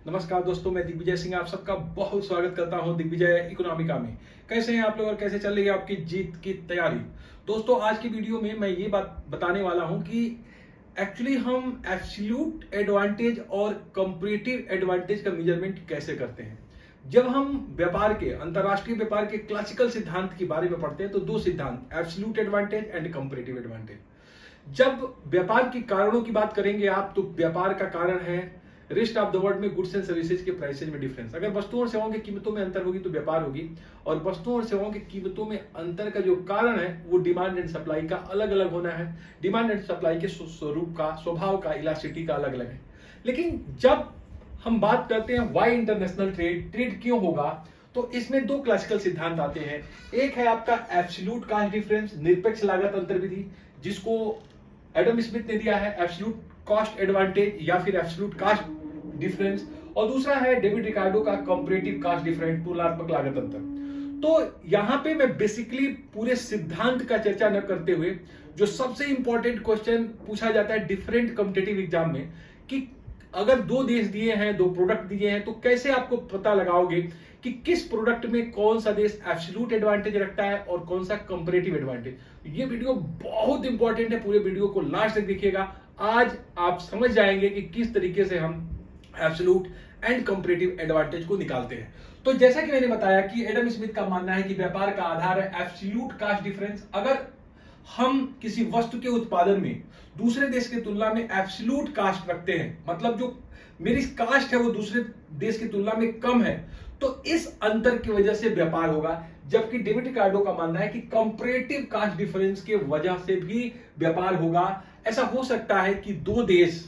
नमस्कार दोस्तों, मैं दिग्विजय सिंह आप सबका बहुत स्वागत करता हूं दिग्विजय इकोनॉमिका में। कैसे हैं आप लोग और कैसे चल रही है आपकी जीत की तैयारी। दोस्तों, आज की वीडियो में मैं ये बात बताने वाला हूं कि एक्चुअली हम एब्सोल्यूट एडवांटेज और कंपैरेटिव एडवांटेज का मेजरमेंट कैसे करते हैं। जब हम व्यापार के अंतरराष्ट्रीय व्यापार के क्लासिकल सिद्धांत के बारे में पढ़ते हैं तो दो सिद्धांत, absolute advantage and comparative advantage. जब व्यापार के कारणों की बात करेंगे आप, तो व्यापार का कारण है रेस्ट ऑफ द वर्ल्ड में गुड्स एंड सर्विसेज के प्राइसेज में डिफरेंस। अगर वस्तुओं और सेवाओं की कीमतों में अंतर होगी तो व्यापार होगी, और वस्तुओं और सेवाओं की कीमतों में अंतर का जो कारण है वो डिमांड एंड सप्लाई का अलग अलग होना है। डिमांड एंड सप्लाई के स्वरूप का, स्वभाव का, इलास्टिसिटी का अलग अलग है। लेकिन जब हम बात करते हैं व्हाई इंटरनेशनल ट्रेड क्यों होगा, तो इसमें दो क्लासिकल सिद्धांत आते हैं। एक है आपका एब्सोल्यूट कॉस्ट डिफरेंस, निरपेक्ष लागत अंतर विधि, जिसको एडम स्मिथ ने दिया है एब्सोल्यूट कॉस्ट एडवांटेज या फिर एब्सोल्यूट कॉस्ट डिफरेंस, और दूसरा है डेविड रिकार्डो का कंपैरेटिव कॉस्ट डिफरेंस, तुलनात्मक लागत अंतर। तो यहां पे मैं बेसिकली पूरे सिद्धांत का चर्चा न करते हुए, जो सबसे इंपॉर्टेंट क्वेश्चन पूछा जाता है डिफरेंट कॉम्पिटिटिव एग्जाम में, कि अगर दो देश दिए हैं, दो प्रोडक्ट दिए हैं, तो कैसे आपको पता लगाओगे कि किस प्रोडक्ट में कौन सा देश एब्सोल्यूट एडवांटेज रखता है और कौन सा कंपैरेटिव एडवांटेज। ये वीडियो बहुत इंपॉर्टेंट है, पूरे वीडियो को लास्ट तक देखिएगा। आज आप समझ जाएंगे कि किस तरीके से हम एब्सोल्यूट एंड कंपैरेटिव एडवांटेज को निकालते हैं। तो जैसा कि मैंने बताया कि एडम स्मिथ का मानना है कि व्यापार का आधार है एब्सोल्यूट कॉस्ट डिफरेंस। अगर हम किसी वस्तु के उत्पादन में दूसरे देश की तुलना में एब्सोल्यूट कॉस्ट रखते हैं, मतलब जो मेरी कॉस्ट है वो दूसरे देश की तुलना में कम है, तो इस अंतर की वजह से व्यापार होगा। जबकि डेविड रिकार्डो का मानना है कि कंपैरेटिव कॉस्ट डिफरेंस के वजह से भी व्यापार होगा। ऐसा हो सकता है कि दो देश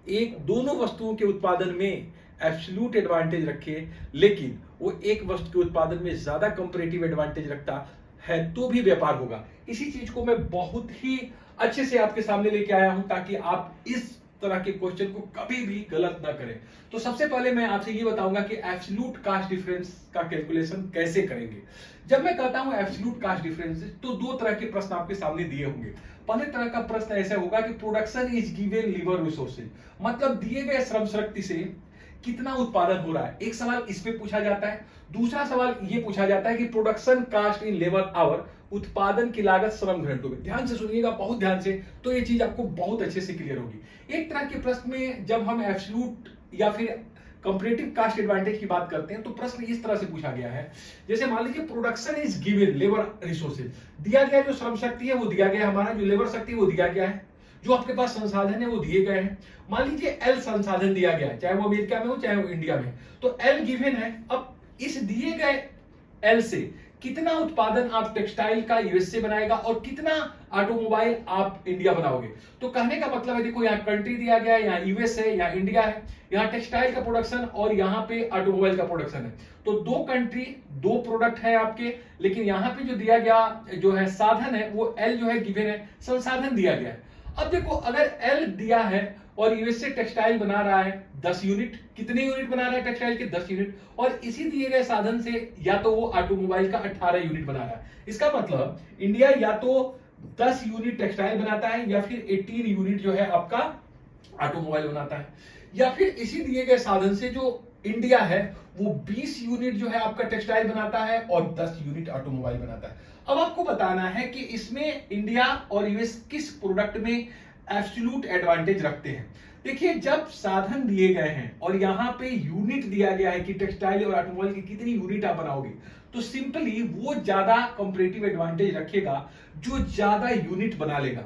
दोनों वस्तुओं के उत्पादन में एब्सोल्यूट एडवांटेज रखे, लेकिन वो एक वस्तु के उत्पादन में ज्यादा कंपैरेटिव एडवांटेज रखता है तो भी व्यापार होगा। इसी चीज को मैं बहुत ही अच्छे से आपके सामने लेके आया हूं ताकि आप इस तरह के क्वेश्चन को कभी भी गलत ना करें। तो सबसे पहले मैं आपसे ये बताऊंगा कि एब्सोल्यूट कॉस्ट डिफरेंस का कैलकुलेशन कैसे करेंगे। जब मैं कहता हूं एब्सोल्यूट कॉस्ट डिफरेंस, तो दो तरह के प्रश्न आपके सामने दिए होंगे। पहले तरह का प्रश्न ऐसा होगा कि production is given labour resources, मतलब दिए गए श्रम शक्ति से कितना उत्पादन हो रहा है। एक सवाल इस पे पूछा जाता है। दूसरा सवाल ये पूछा जाता है कि production cost in labour our, उत्पादन की लागत श्रम घंटों में। ध्यान से सुनिएगा, बहुत ध्यान से, तो ये चीज आपको बहुत अच्छे से क्लियर होगी। एक तरह के प्रश्न में जब हम एब्सोल्यूट या फिर कंपैरेटिव कॉस्ट एडवांटेज की बात करते हैं तो प्रश्न इस तरह से पूछा गया है। जैसे मान लीजिए production is given labour resources, दिया गया जो श्रम शक्ति है वो दिया गया, हमारा जो लेबर शक्ति है वो दिया गया है, जो आपके पास संसाधन है वो दिए गए हैं। मान लीजिए एल संसाधन दिया गया है, चाहे वो अमेरिका में हो चाहे वो इंडिया में, तो एल गिवन है। अब इस दिए गए एल से कितना उत्पादन आप टेक्सटाइल का यूएस से बनाएगा और कितना ऑटोमोबाइल आप इंडिया बनाओगे। तो कहने का मतलब है, देखो यहाँ कंट्री दिया गया है, यहाँ यूएस है, यहाँ इंडिया है, यहाँ टेक्सटाइल का प्रोडक्शन और यहाँ पे ऑटोमोबाइल का प्रोडक्शन है। तो दो कंट्री, दो प्रोडक्ट है आपके, लेकिन यहाँ पे जो दिया गया जो है साधन है वो एल जो है गिवन है, संसाधन दिया गया है। अब देखो, अगर एल दिया है और यूएस से टेक्सटाइल बना रहा है 10 यूनिट, कितने यूनिट बना रहा है टेक्सटाइल के? 10 यूनिट, और इसी दिए गए साधन से या तो वो ऑटोमोबाइल का 18 यूनिट बना रहा है। इसका मतलब इंडिया या तो 10 यूनिट टेक्सटाइल बनाता है या फिर 18 यूनिट जो है आपका ऑटोमोबाइल बनाता है, या फिर इसी दिए गए साधन से जो इंडिया है वो 20 यूनिट जो है आपका टेक्सटाइल बनाता है और 10 यूनिट ऑटोमोबाइल बनाता है। अब आपको बताना है कि इसमें इंडिया और यूएस किस प्रोडक्ट में एब्सोल्यूट एडवांटेज रखते हैं। देखिए, जब साधन दिए गए हैं और यहां पे यूनिट दिया गया है कि टेक्सटाइल और ऑटोमोबाइल की कितनी यूनिट आप बनाओगे, तो सिंपली वो ज्यादा कंपैरेटिव एडवांटेज रखेगा जो ज्यादा यूनिट बना लेगा।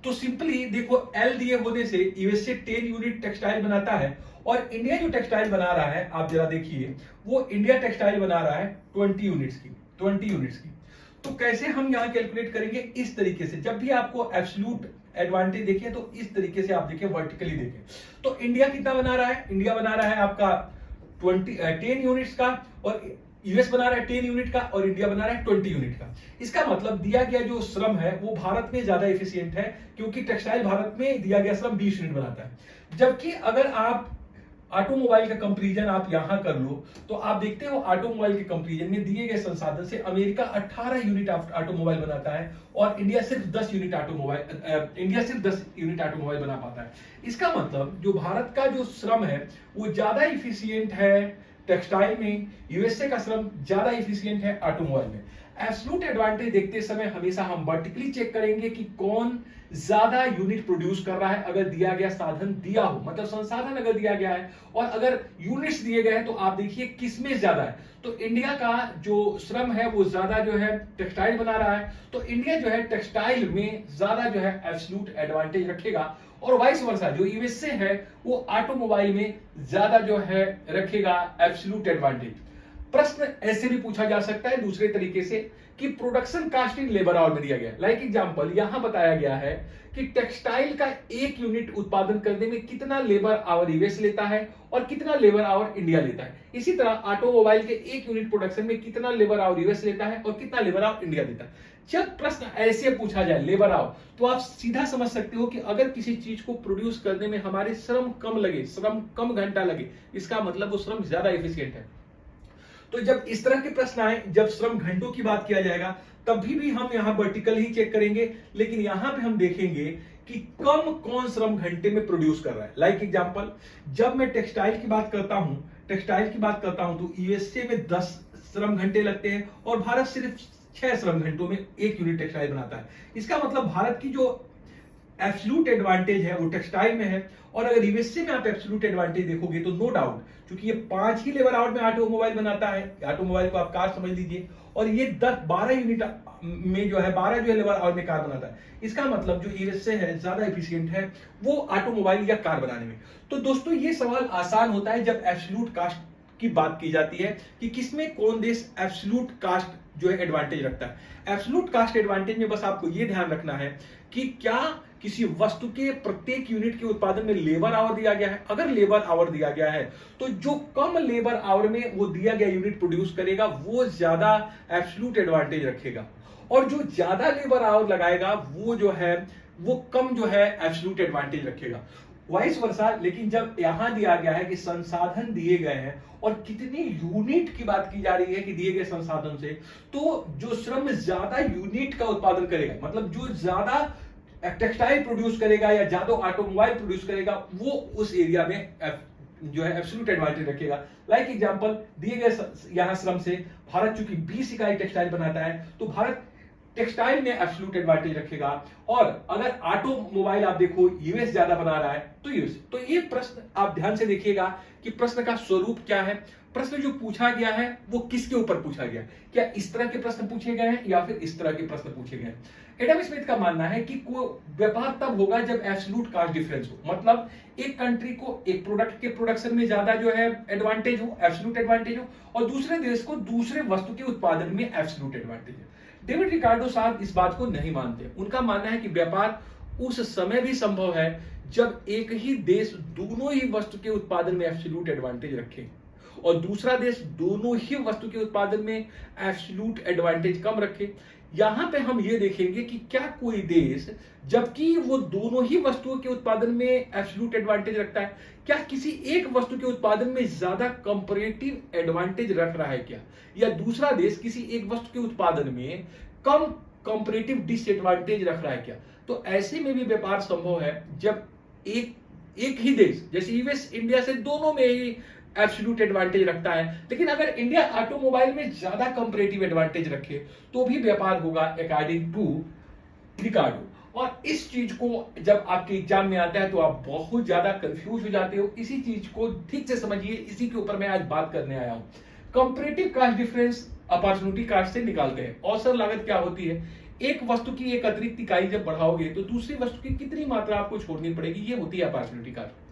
तो सिंपली देखो, एल दिए होने से यूएस से 10 यूनिट टेक्सटाइल बनाता है और इंडिया जो टेक्सटाइल बना रहा है, आप जरा देखिए, वो इंडिया टेक्सटाइल बना रहा है 20 यूनिट्स की। तो कैसे हम यहां कैलकुलेट करेंगे? इस तरीके से, जब भी आपको एब्सोल्यूट एडवांटेज देखें तो इस तरीके से आप देखें, वर्टिकली देखें। तो इंडिया कितना बना रहा है? इंडिया बना रहा है आपका 10 यूनिट्स का, और यूएस बना रहा है 10 यूनिट का, और इंडिया बना रहा है 20 यूनिट का। इसका मतलब दिया गया जो श्रम है वो भारत में ज्यादा एफिशिएंट है, क्योंकि टेक्सटाइल भारत में दिया गया श्रम 20 यूनिट बनाता है। जबकि अगर आप ऑटोमोबाइल का कंपैरिजन आप यहां कर लो तो आप देखते हो ऑटोमोबाइल के कंपैरिजन में दिए गए संसाधन से अमेरिका 18 यूनिट ऑटोमोबाइल बनाता है और इंडिया सिर्फ 10 यूनिट ऑटोमोबाइल बना पाता है। इसका मतलब जो भारत का जो श्रम है वो ज्यादा इफिशियंट है टेक्सटाइल में, यूएसए का श्रम ज्यादा इफिशियंट है ऑटोमोबाइल में। एब्सोल्यूट एडवांटेज देखते समय हमेशा हम वर्टिकली चेक करेंगे कि कौन ज्यादा यूनिट प्रोड्यूस कर रहा है। अगर दिया गया साधन दिया हो, मतलब संसाधन अगर दिया गया है और अगर यूनिट्स दिए गए हैं तो आप देखिए किसमें ज्यादा है। तो इंडिया का जो श्रम है वो ज्यादा जो है टेक्सटाइल बना रहा है, तो इंडिया जो है टेक्सटाइल में ज्यादा जो है एब्सोल्यूट एडवांटेज रखेगा और वाइस वर्सा जो यूएसए है वो ऑटोमोबाइल में ज्यादा जो है रखेगा एब्सोल्यूट एडवांटेज। प्रश्न ऐसे भी पूछा जा सकता है दूसरे तरीके से कि production cost in labour hour में दिया गया, लाइक एग्जांपल यहां बताया गया है कि टेक्सटाइल का एक यूनिट उत्पादन करने में कितना लेबर आवर यूएस लेता है और कितना लेबर आवर इंडिया लेता है। इसी तरह ऑटोमोबाइल के एक यूनिट प्रोडक्शन में कितना लेबर आवर यूएस लेता है और कितना लेबर आवर इंडिया लेता है। जब प्रश्न ऐसे पूछा जाए लेबर आवर, तो आप सीधा समझ सकते हो कि अगर किसी चीज को प्रोड्यूस करने में हमारे श्रम कम लगे, श्रम कम घंटा लगे, इसका मतलब वो श्रम ज्यादा एफिशिएंट है। तो जब इस तरह के प्रश्न आए, जब श्रम घंटों की बात किया जाएगा तभी भी हम यहां वर्टिकल ही चेक करेंगे, लेकिन यहां पे हम देखेंगे कि कम कौन श्रम घंटे में प्रोड्यूस कर रहा है। लाइक एग्जांपल जब मैं टेक्सटाइल की बात करता हूं तो यूएसए में 10 श्रम घंटे लगते हैं और भारत सिर्फ 6 श्रम घंटों में एक यूनिट टेक्सटाइल बनाता है। इसका मतलब भारत की जो एब्सोल्यूट एडवांटेज है वो टेक्सटाइल में है। और अगर यूएसए में आप एब्सोल्यूट एडवांटेज देखोगे तो नो डाउट, क्योंकि ये 5 ही लेबर आवर में ऑटोमोबाइल बनाता है, ऑटोमोबाइल को आप कार समझ लीजिए, और ये 12 यूनिट में जो है 12 जो है लेबर आवर में कार बनाता है। इसका मतलब जो यूएसए है ज्यादा एफिशिएंट है वो ऑटोमोबाइल या कार बनाने में। तो दोस्तों ये सवाल आसान होता है जब एब्सोल्यूट कास्ट की बात की जाती है कि किसमें कौन देश एब्सोल्यूट कास्ट जो है एडवांटेज रखता है। एब्सोल्यूट कास्ट एडवांटेज में बस आपको यह ध्यान रखना है कि क्या किसी वस्तु के प्रत्येक यूनिट के उत्पादन में लेबर आवर दिया गया है। अगर लेबर आवर दिया गया है तो जो कम लेबर आवर में वो दिया गया यूनिट प्रोड्यूस करेगा वो ज्यादा एब्सोल्यूट एडवांटेज रखेगा, और जो ज्यादा लेबर आवर लगाएगा वो जो है वो कम जो है एब्सोल्यूट एडवांटेज रखेगा, वाइस वर्सा। लेकिन जब यहां दिया गया है कि संसाधन दिए गए हैं और कितनी यूनिट की बात की जा रही है कि दिए गए संसाधन से, तो जो श्रम ज्यादा यूनिट का उत्पादन करेगा, मतलब जो ज्यादा टेक्सटाइल प्रोड्यूस करेगा या ज्यादा ऑटोमोबाइल प्रोड्यूस करेगा, वो उस एरिया में जो है एब्सोल्यूट एडवांटेज रखेगा। लाइक एग्जांपल दिए गए यहां श्रम से भारत चूंकि 20 इकाई टेक्सटाइल बनाता है तो भारत टेक्सटाइल में एब्सोल्यूट एडवांटेज रखेगा। और अगर ऑटोमोबाइल आप देखो यूएस ज्यादा बना रहा है तो यूएस। तो ये प्रश्न आप ध्यान से देखिएगा कि प्रश्न का स्वरूप क्या है, प्रश्न जो पूछा गया है वो किसके ऊपर पूछा गया, क्या इस तरह के प्रश्न पूछे गए हैं या फिर इस तरह के प्रश्न पूछे गए हैं। एडम स्मिथ का मानना है कि व्यापार तब होगा जब एब्सोल्यूट कास्ट डिफरेंस हो, मतलब एक कंट्री को एक प्रोडक्ट के प्रोडक्शन में ज्यादा जो है एडवांटेज हो, एब्सोल्यूट एडवांटेज हो, और दूसरे देश को दूसरे वस्तु के उत्पादन में एब्सोल्यूट एडवांटेज है। डेविड रिकार्डो साहब इस बात को नहीं मानते। उनका मानना है कि व्यापार उस समय भी संभव है जब एक ही देश दोनों ही वस्तु के उत्पादन में एब्सोल्यूट एडवांटेज रखे और दूसरा देश दोनों ही वस्तु के उत्पादन में एब्सोल्यूट एडवांटेज कम रखे। यहां पे हम ये देखेंगे कि क्या कोई देश जबकि वो दोनों ही वस्तुओं के उत्पादन में एब्सोल्यूट एडवांटेज रखता है, क्या किसी एक वस्तु के उत्पादन में ज्यादा कंपैरेटिव एडवांटेज रख रहा है क्या, या दूसरा देश किसी एक वस्तु के उत्पादन में कम कंपैरेटिव डिसएडवांटेज रख रहा है क्या। तो ऐसे में भी व्यापार संभव है जब एक ही देश जैसे यूएस इंडिया से दोनों में ही एब्सोल्यूट एडवांटेज रखता है, लेकिन अगर इंडिया ऑटोमोबाइल में ज्यादा कंपैरेटिव एडवांटेज रखे तो भी व्यापार होगा अकॉर्डिंग टू रिकार्डो। और इस चीज को जब आपके एग्जाम में आता है तो आप बहुत ज्यादा कंफ्यूज हो जाते हो। इसी चीज को ठीक से समझिए, इसी के ऊपर मैं आज बात करने आया हूं। Comparative cost difference opportunity cost से निकालते हैं। अवसर लागत क्या होती है, एक वस्तु की एक अतिरिक्त इकाई जब बढ़ाओगे तो दूसरी वस्तु की कितनी मात्रा आपको छोड़नी पड़ेगी, ये होती है अपॉर्चुनिटी कास्ट।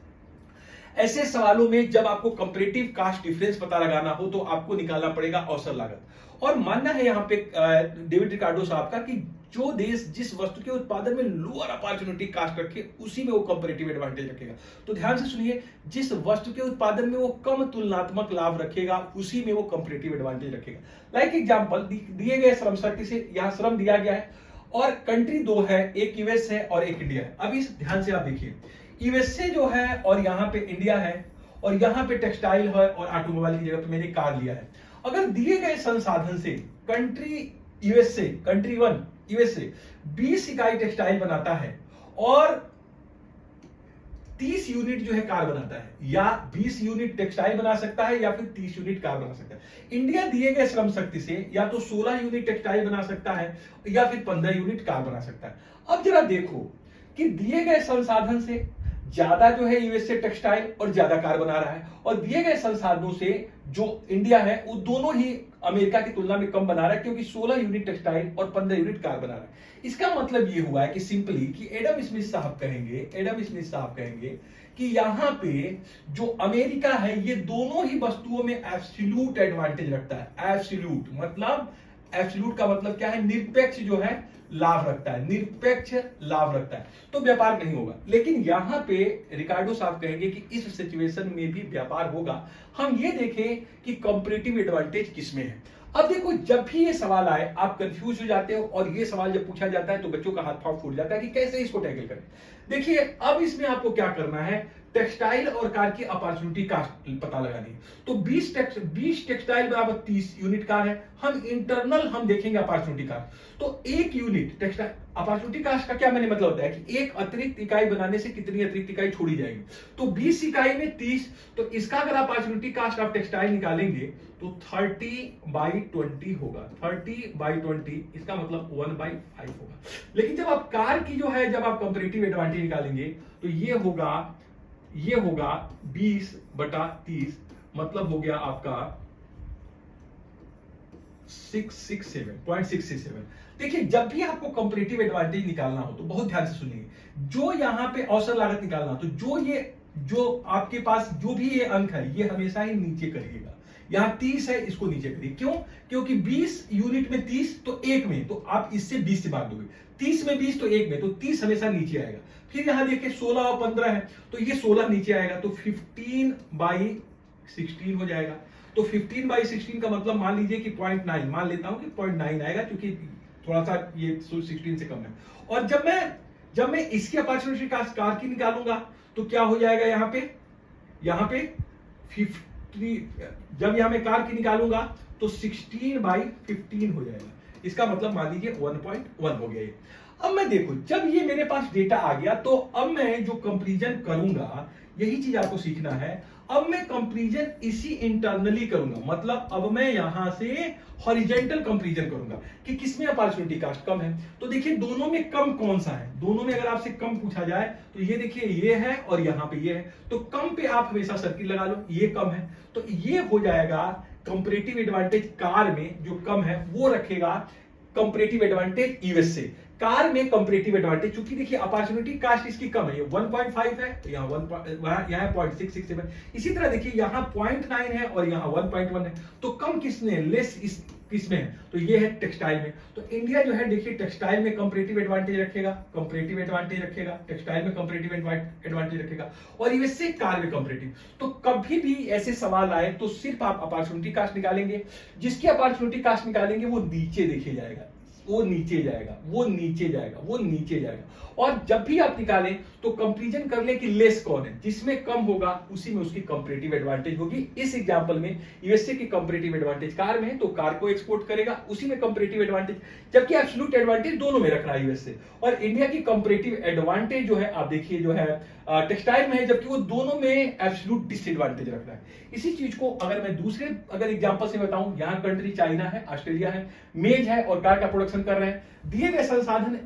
ऐसे सवालों में जब आपको कंपैरेटिव कास्ट डिफरेंस पता लगाना हो तो आपको निकालना पड़ेगा अवसर लागत। और मानना है यहां पे डेविड रिकार्डो साहब का कि जो देश जिस वस्तु के उत्पादन में लोअर अपॉर्चुनिटी कास्ट रखे उसी में वो कंपैरेटिव एडवांटेज रखेगा। तो ध्यान से सुनिए, जिस वस्तु के उत्पादन में वो कम तुलनात्मक लाभ रखेगा उसी में वो कंपैरेटिव एडवांटेज रखेगा। लाइक एग्जांपल दिए गए श्रम शक्ति से यहां श्रम दिया गया है और कंट्री दो है, एक यूएस है और एक इंडिया है। अब इस ध्यान से आप देखिए, यूएसए जो है और यहां पे इंडिया है, और यहां पे टेक्सटाइल है और ऑटोमोबाइल की जगह पे मैंने कार लिया है। अगर दिए गए संसाधन से कंट्री वन यूएसए 20 इकाई टेक्सटाइल बनाता है और 30 यूनिट जो है कार बनाता है, या 20 यूनिट टेक्सटाइल बना सकता है या फिर 30 यूनिट कार बना सकता है। इंडिया दिए गए श्रम शक्ति से या तो 16 यूनिट टेक्सटाइल बना सकता है या फिर 15 यूनिट कार बना सकता है। अब जरा देखो कि दिए गए संसाधन से ज्यादा जो है यूएसए टेक्सटाइल और ज्यादा कार बना रहा है, और दिए गए संसाधनों से जो इंडिया है वो दोनों ही अमेरिका की तुलना में कम बना रहा है, क्योंकि 16 यूनिट टेक्सटाइल और 15 यूनिट कार बना रहा है। इसका मतलब ये हुआ है कि सिंपली कि एडम स्मिथ साहब कहेंगे कि यहां पे जो अमेरिका है ये दोनों ही वस्तुओं में एब्सोल्यूट एडवांटेज रखता है। एब्सोल्यूट का मतलब क्या है? निरपेक्ष जो है लाभ रखता है, निरपेक्ष लाभ रखता है, तो व्यापार नहीं होगा। लेकिन यहां पे रिकार्डो साहब कहेंगे कि इस सिचुएशन में भी व्यापार होगा। हम ये देखें कि कंपैरेटिव एडवांटेज किसमें है। अब देखो, जब भी ये सवाल आए आप कंफ्यूज हो जाते हो, और ये सवाल जब पूछा जाता है तो बच्चों का हाथ पांव फूट जाता है कि कैसे इसको टैकल करें। देखिए, अब इसमें आपको क्या करना है, टेक्सटाइल और कार की अपॉर्चुनिटी कास्ट पता लगानी है। तो 20 टेक्सटाइल बराबर 30 यूनिट कार है। हम देखेंगे अपॉर्चुनिटी कास्ट। तो एक यूनिट टेक्सटाइल अपॉर्चुनिटी कास्ट का क्या मैंने मतलब होता है कि एक अतिरिक्त इकाई बनाने से कितनी अतिरिक्त इकाई छोड़ी जाएगी। तो 20 इकाई में 30, तो इसका अगर अपॉर्चुनिटी कास्ट आप टेक्सटाइल निकालेंगे तो 30/20 होगा। 30/20 इसका मतलब 1/5 होगा। लेकिन जब आप कार की जो है, जब आप कंपैरेटिव एडवांटेज निकालेंगे तो ये होगा 20/30, मतलब हो गया आपका 667.667। देखिए, जब भी आपको कंपैरेटिव एडवांटेज निकालना हो तो बहुत ध्यान से सुनिए। जो यहां पे औसत लागत निकालना हो तो जो आपके पास जो भी ये अंक है ये हमेशा ही नीचे करिएगा। यहां 30 है, इसको नीचे करिए। क्यों? क्योंकि 20 यूनिट में 30 तो एक में, तो आप इससे 20 से भाग दोगे। 30 में 20 तो एक में, तो 30 हमेशा नीचे आएगा। फिर यहां देखिए 16 और 15 है, तो ये 16 नीचे आएगा, तो 15/16 हो जाएगा। तो 15/16 का मतलब मान लीजिए कि 0.9, मान लेता हूं कि 0.9 आएगा, क्योंकि थोड़ा सा ये 16 से कम है। और जब मैं इसकी अपॉर्चुनिटी कास्ट कार की निकालूंगा तो क्या हो जाएगा, यहां पे 50, जब यहां मैं कार की निकालूंगा तो 16/15 हो जाएगा। इसका मतलब मान लीजिए 1.1 हो गया ये। अब मैं देखो, जब ये मेरे पास डेटा आ गया तो अब मैं जो कंपैरिजन करूंगा, यही चीज आपको सीखना है। अब मैं कंपैरिजन इसी इंटरनली करूंगा, मतलब अब मैं यहां से हॉरिजॉन्टल कंपैरिजन करूंगा कि किसमें अपॉर्चुनिटी कास्ट कम है। तो देखिए, दोनों में कम कौन सा है? दोनों में अगर आपसे कम पूछा जाए तो ये देखिए, ये है और यहां पे ये है, तो कम पे आप हमेशा सर्किल लगा लो, ये कम है, तो ये हो जाएगा कंपैरेटिव एडवांटेज कार में जो कम है वो रखेगा कंपैरेटिव एडवांटेज यूएसए। कार में कंपैरेटिव एडवांटेज, चूंकि देखिए अपॉर्चुनिटी कास्ट इसकी कम है, ये 1.5 है, तो यहाँ 0.667। इसी तरह देखिए यहाँ 0.9 है और यहाँ 1.1 है, तो कम किसने, लेस इस किसमें है, तो ये है टेक्सटाइल में। तो इंडिया जो है देखिए टेक्सटाइल में कंपैरेटिव एडवांटेज रखेगा, टेक्सटाइल में कंपैरेटिव एडवांटेज रखेगा, और यूएसए कार में कंपैरेटिव। तो कभी भी ऐसे सवाल आए तो सिर्फ आप अपॉर्चुनिटी कास्ट निकालेंगे, जिसकी अपॉर्चुनिटी कास्ट निकालेंगे वो नीचे देखे जाएगा, वो नीचे जाएगा। और जब भी आप निकालें तो कंपैरिजन कर ले कि लेस कौन है, जिसमें कम होगा उसी में उसकी कंपैरेटिव एडवांटेज होगी। इस एग्जांपल में यूएसए की कंपैरेटिव एडवांटेज कार में है, तो कार को एक्सपोर्ट करेगा, उसी में कंपैरेटिव एडवांटेज, जबकि एब्सोल्यूट एडवांटेज दोनों में रख रहा है यूएसए। और इंडिया की कंपैरेटिव एडवांटेज जो है आप देखिए जो है टेक्सटाइल में है, जबकि वो दोनों में एब्सोल्यूट डिसएडवांटेज रख रहा है। इसी चीज को अगर मैं दूसरे एग्जांपल से बताऊं, यहाँ कंट्री चाइना है, ऑस्ट्रेलिया है, मेज है और कार का प्रोडक्शन कर रहे हैं। दिए गए संसाधन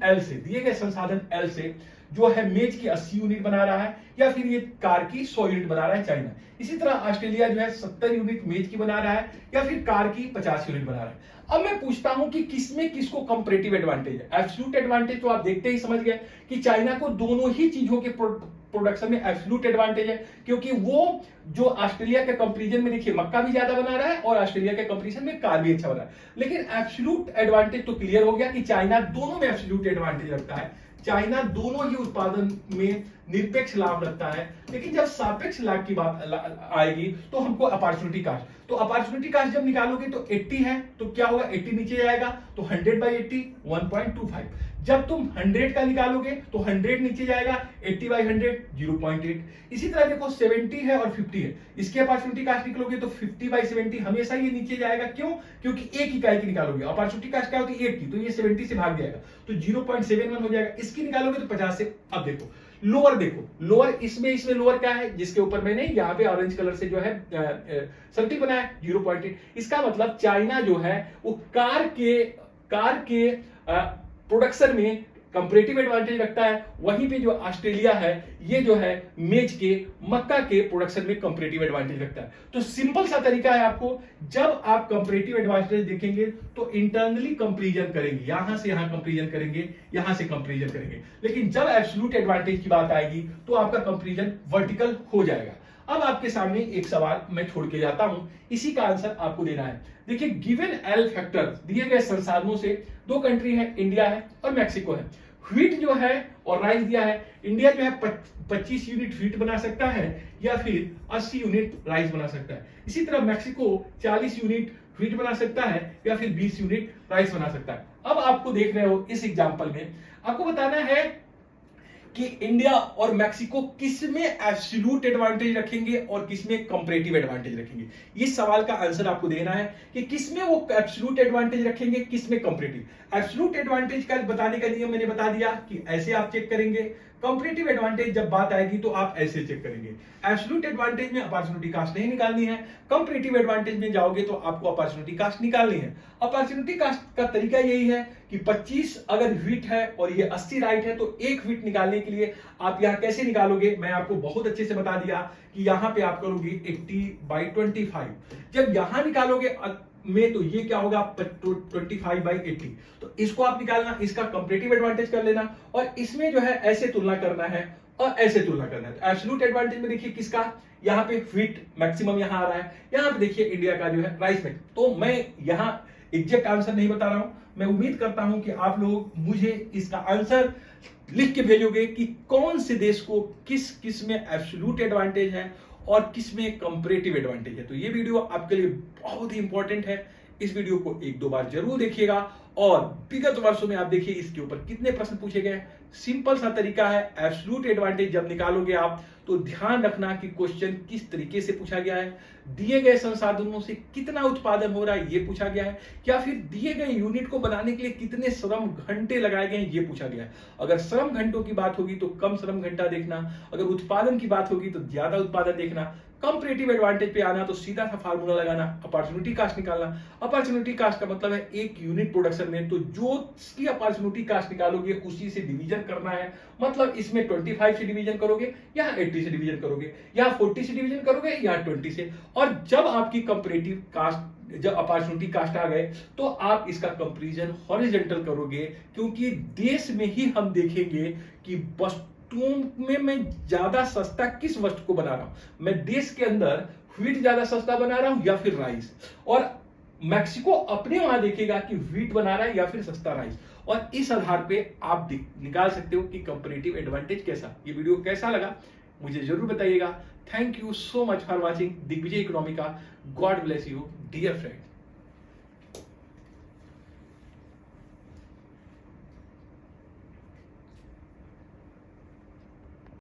एल से जो है मेज की 80 यूनिट बना रहा है, या फिर ये कार की 100 यूनिट बना रहा है चाइना। इसी तरह ऑस्ट्रेलिया जो है 70 यूनिट मेज की बना रहा है, या फिर कार की 50 यूनिट बना रहा है। अब मैं पूछता हूं कि किसमें किसको कंपैरेटिव एडवांटेज है। एब्सोल्यूट एडवांटेज तो आप देखते ही समझ गए कि चाइना को दोनों ही चीजों के प्रोडक्शन में एब्सोल्यूट एडवांटेज है, क्योंकि वो जो ऑस्ट्रेलिया के कंपैरिजन में देखिए मक्का भी ज्यादा बना रहा है और ऑस्ट्रेलिया के कंपैरिजन में कार भी अच्छा बना रहा है। लेकिन एब्सोल्यूट एडवांटेज तो क्लियर हो गया कि चाइना दोनों में एब्सोल्यूट एडवांटेज रखता है, चाइना दोनों ही उत्पादन में निरपेक्ष लाभ रखता है। लेकिन जब सापेक्ष लाभ की बात आएगी तो हमको अपॉर्चुनिटी कास्ट, तो अपॉर्चुनिटी कास्ट जब निकालोगे तो 80 है, तो क्या होगा, 80 नीचे जाएगा, तो 100/80 1.25। जब तुम 100 का निकालोगे तो 100 नीचे जाएगा, 80/100 0.8। इसी तरह देखो 70 है और 50 है, इसकी अपॉर्चुनिटी कास्ट निकलोगे तो 50/70 हमेशा ये नीचे जाएगा। क्यों? क्योंकि एक इकाई की निकालोगे, अपॉर्चुनिटी कास्ट क्या होती है 1 की, तो ये 70 से भाग जाएगा तो 0.71 हो जाएगा। इसकी निकालोगे तो 50 से। अब देखो लोअर, देखो लोअर, इसमें लोअर क्या है जिसके ऊपर मैंने यहाँ पे ऑरेंज कलर से जो है सर्कल बनाया 0.8। इसका मतलब चाइना जो है वो कार के प्रोडक्शन में कंपैरेटिव एडवांटेज रखता है, वहीं पे जो ऑस्ट्रेलिया है ये जो है मेज के मक्का के प्रोडक्शन में कंपैरेटिव एडवांटेज रखता है। तो सिंपल सा तरीका है आपको, जब आप कंपैरेटिव एडवांटेज देखेंगे तो इंटरनली कंपैरिजन करेंगे, यहां से यहां कंपैरिजन करेंगे, यहां से कंपैरिजन करेंगे। लेकिन जब एब्सोल्यूट एडवांटेज की बात आएगी तो आपका कंपैरिजन वर्टिकल हो जाएगा। अब आपके सामने एक सवाल मैं छोड़ के जाता हूं, इसी का आंसर आपको देना है। देखिए गिवन एल फैक्टर दिए गए संसाधनों से दो कंट्री है, इंडिया है और मैक्सिको है। व्हीट जो है और राइस दिया है, इंडिया जो है 25 यूनिट व्हीट बना सकता है या फिर 80 यूनिट राइस बना सकता है। इसी तरह मैक्सिको 40 यूनिट व्हीट बना सकता है या फिर 20 यूनिट राइस बना सकता है। अब आपको देख रहे हो इस एग्जांपल में आपको बताना है कि इंडिया और मैक्सिको किसमें एब्सोल्यूट एडवांटेज रखेंगे और किसमें कंपैरेटिव एडवांटेज रखेंगे। इस सवाल का आंसर आपको देना है कि किसमें वो एब्सोल्यूट एडवांटेज रखेंगे, किसमें कंपैरेटिव। एब्सोल्यूट एडवांटेज का बताने का नियम मैंने बता दिया कि ऐसे आप चेक करेंगे, कंपैरेटिव एडवांटेज जब बात आएगी तो आप ऐसे चेक करेंगे। एब्सोल्यूट एडवांटेज में अपॉर्चुनिटी कास्ट नहीं निकालनी है, कंपैरेटिव एडवांटेज में जाओगे तो आपको अपॉर्चुनिटी कास्ट निकालनी है। अपॉर्चुनिटी कास्ट का तरीका यही है कि 25 अगर व्हीट है और ये 80 राइट है तो एक व्हीट निकालने के लिए आप यहां कैसे निकालोगे, मैं आपको बहुत अच्छे से बता दिया कि यहां पे आप करोगे 80/25। जब यहां निकालोगे में तो ये क्या होगा 25/80, तो इसको आप निकालना, इसका कंपैरेटिव एडवांटेज कर लेना और इसमें जो है ऐसे तुलना करना है और ऐसे तुलना करना है। तो एब्सोल्यूट एडवांटेज में देखिए किसका, यहाँ पे व्हीट मैक्सिमम यहाँ आ रहा है, यहाँ पे देखिए इंडिया का जो है राइस में। तो मैं यहाँ एग्जैक्ट आंसर नहीं बता रहा हूं, मैं उम्मीद करता हूं कि आप लोग मुझे इसका आंसर लिख के भेजोगे कि कौन से देश को किस में एब्सोल्यूट एडवांटेज है और किस में कंपैरेटिव एडवांटेज है। तो ये वीडियो आपके लिए बहुत ही इंपॉर्टेंट है, इस वीडियो को 1-2 बार जरूर देखिएगा और विगत वर्षों में आप देखिए इसके ऊपर कितने प्रश्न पूछे गए। सिंपल सा तरीका है, एब्सोल्यूट एडवांटेज जब निकालोगे आप तो ध्यान रखना कि क्वेश्चन किस तरीके से पूछा गया है, दिए गए संसाधनों से कितना उत्पादन हो रहा है ये पूछा गया है, या फिर दिए गए यूनिट को बनाने के लिए कितने श्रम घंटे लगाए गए हैं ये पूछा गया है। अगर श्रम घंटों की बात होगी तो कम श्रम घंटा देखना, अगर उत्पादन की बात होगी तो ज्यादा उत्पादन देखना। कंपैरेटिव एडवांटेज पे आना तो सीधा सा फार्मूला लगाना, अपॉर्चुनिटी कास्ट निकालना। अपॉर्चुनिटी कास्ट का मतलब है एक यूनिट प्रोडक्शन में तो जो की अपॉर्चुनिटी कास्ट निकालोगे उसी से डिवीजन करना है। मतलब इसमें 25 से डिवीजन करोगे, यहाँ 80 से डिवीजन करोगे, यहाँ 40 से डिवीजन करोगे, यहाँ 20 से। और जब आपकी कंपैरेटिव कास्ट, जब अपॉर्चुनिटी कास्ट आ गए तो आप इसका कंपैरिजन हॉरिजॉन्टल करोगे, क्योंकि देश में ही हम देखेंगे कि वस्तुओं में मैं ज्यादा सस्ता किस वस्तु को बना रहा हूं। मैं देश के अंदर व्हीट ज्यादा सस्ता बना रहा हूं या फिर राइस, और मैक्सिको अपने वहां देखेगा कि व्हीट बना रहा है या फिर सस्ता राइस, और इस आधार पे आप निकाल सकते हो कि कंपैरेटिव एडवांटेज कैसा। ये वीडियो कैसा लगा मुझे जरूर बताइएगा। Thank you so much for watching Digvijay Economica. God bless you dear friend.